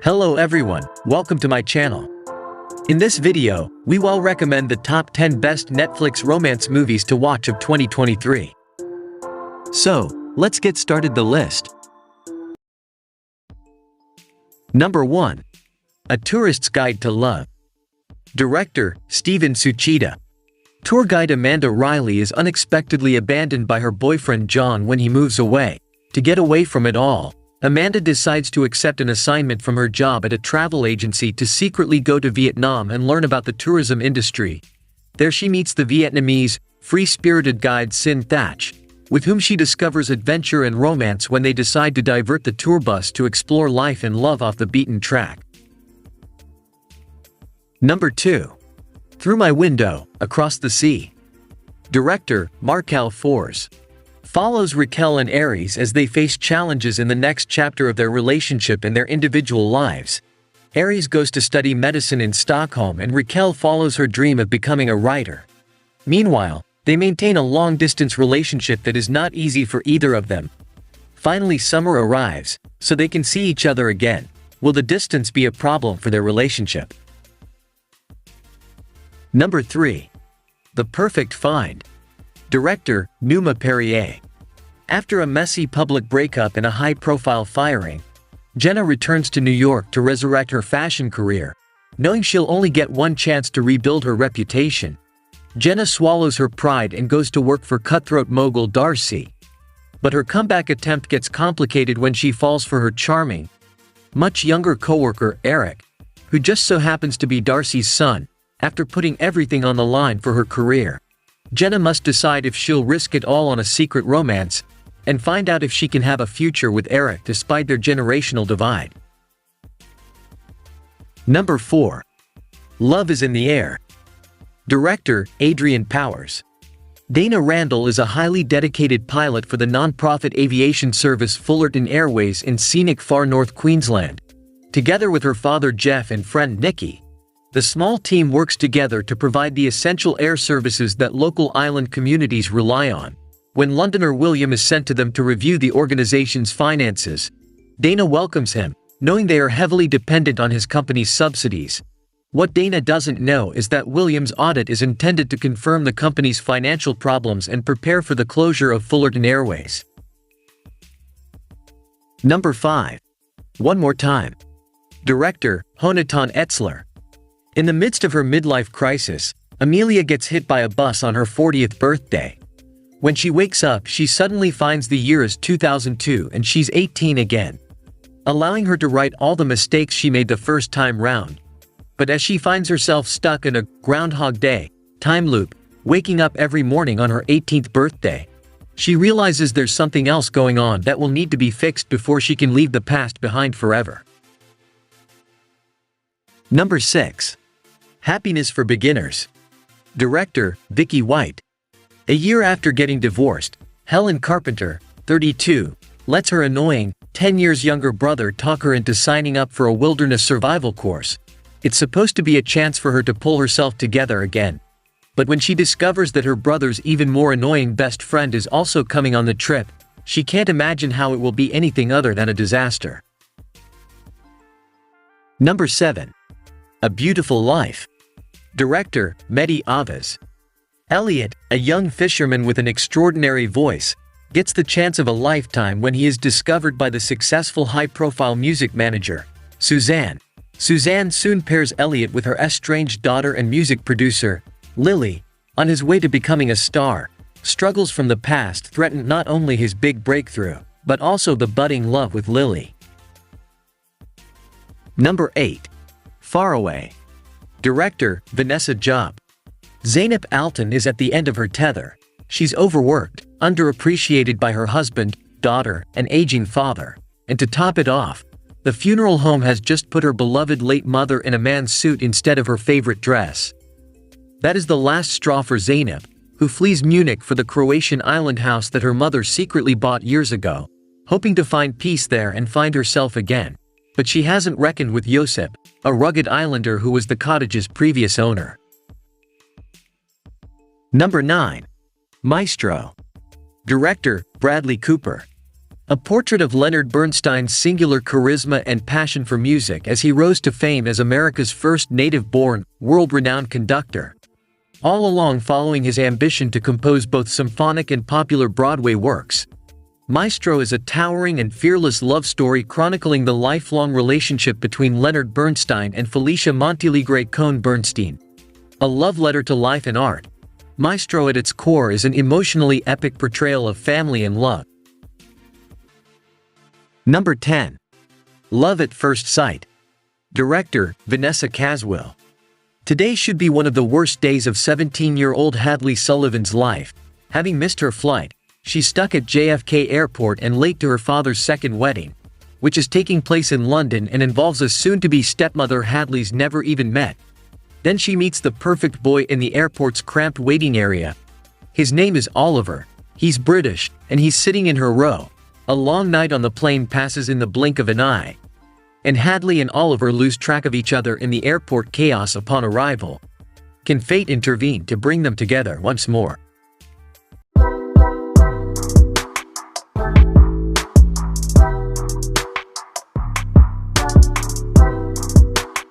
Hello everyone, welcome to my channel. In this video, we will recommend the top 10 best Netflix romance movies to watch of 2023. So, let's get started the list. Number 1. A Tourist's Guide to Love. Director, Tsuchida. Tour guide Amanda Riley is unexpectedly abandoned by her boyfriend John when he moves away. To get away from it all, Amanda decides to accept an assignment from her job at a travel agency to secretly go to Vietnam and learn about the tourism industry. There she meets the Vietnamese, free-spirited guide Sin Thatch, with whom she discovers adventure and romance when they decide to divert the tour bus to explore life and love off the beaten track. Number 2. Through My Window, Across the Sea. Director, Markel Fors. Follows Raquel and Aries as they face challenges in the next chapter of their relationship and their individual lives. Aries goes to study medicine in Stockholm and Raquel follows her dream of becoming a writer. Meanwhile, they maintain a long-distance relationship that is not easy for either of them. Finally, summer arrives, so they can see each other again. Will the distance be a problem for their relationship? Number 3. The Perfect Find. Director, Numa Perrier. After a messy public breakup and a high-profile firing, Jenna returns to New York to resurrect her fashion career. Knowing she'll only get one chance to rebuild her reputation, Jenna swallows her pride and goes to work for cutthroat mogul Darcy. But her comeback attempt gets complicated when she falls for her charming, much younger coworker Eric, who just so happens to be Darcy's son. After putting everything on the line for her career, Jenna must decide if she'll risk it all on a secret romance, and find out if she can have a future with Eric despite their generational divide. Number 4. Love is in the Air. Director, Adrian Powers. Dana Randall is a highly dedicated pilot for the non-profit aviation service Fullerton Airways in scenic far north Queensland. Together with her father Jeff and friend Nikki, the small team works together to provide the essential air services that local island communities rely on. When Londoner William is sent to them to review the organization's finances, Dana welcomes him, knowing they are heavily dependent on his company's subsidies. What Dana doesn't know is that William's audit is intended to confirm the company's financial problems and prepare for the closure of Fullerton Airways. Number 5. One More Time. Director, Jonathan Etzler. In the midst of her midlife crisis, Amelia gets hit by a bus on her 40th birthday. When she wakes up, she suddenly finds the year is 2002 and she's 18 again, allowing her to right all the mistakes she made the first time round. But as she finds herself stuck in a Groundhog Day time loop, waking up every morning on her 18th birthday, she realizes there's something else going on that will need to be fixed before she can leave the past behind forever. Number 6. Happiness for Beginners. Director, Vicky Wight. A year after getting divorced, Helen Carpenter, 32, lets her annoying, 10 years younger brother talk her into signing up for a wilderness survival course. It's supposed to be a chance for her to pull herself together again. But when she discovers that her brother's even more annoying best friend is also coming on the trip, she can't imagine how it will be anything other than a disaster. Number 7. A Beautiful Life. Director, Mehdi Avaz. Elliot, a young fisherman with an extraordinary voice, gets the chance of a lifetime when he is discovered by the successful high-profile music manager, Suzanne. Suzanne soon pairs Elliot with her estranged daughter and music producer, Lily. On his way to becoming a star, struggles from the past threaten not only his big breakthrough, but also the budding love with Lily. Number 8. Faraway. Director, Vanessa. Zeynep Alton is at the end of her tether. She's overworked, underappreciated by her husband, daughter, and aging father. And to top it off, the funeral home has just put her beloved late mother in a man's suit instead of her favorite dress. That is the last straw for Zeynep, who flees Munich for the Croatian island house that her mother secretly bought years ago, hoping to find peace there and find herself again. But she hasn't reckoned with Josip, a rugged islander who was the cottage's previous owner. Number 9. Maestro. Director, Bradley Cooper. A portrait of Leonard Bernstein's singular charisma and passion for music as he rose to fame as America's first native-born, world-renowned conductor. All along following his ambition to compose both symphonic and popular Broadway works. Maestro is a towering and fearless love story chronicling the lifelong relationship between Leonard Bernstein and Felicia Montealegre Cohn Bernstein. A love letter to life and art. Maestro at its core is an emotionally epic portrayal of family and love. Number 10. Love at First Sight. Director, Vanessa Caswill. Today should be one of the worst days of 17-year-old Hadley Sullivan's life. Having missed her flight, she's stuck at JFK Airport and late to her father's second wedding, which is taking place in London and involves a soon-to-be stepmother Hadley's never even met. Then she meets the perfect boy in the airport's cramped waiting area. His name is Oliver, he's British, and he's sitting in her row. A long night on the plane passes in the blink of an eye. And Hadley and Oliver lose track of each other in the airport chaos upon arrival. Can fate intervene to bring them together once more?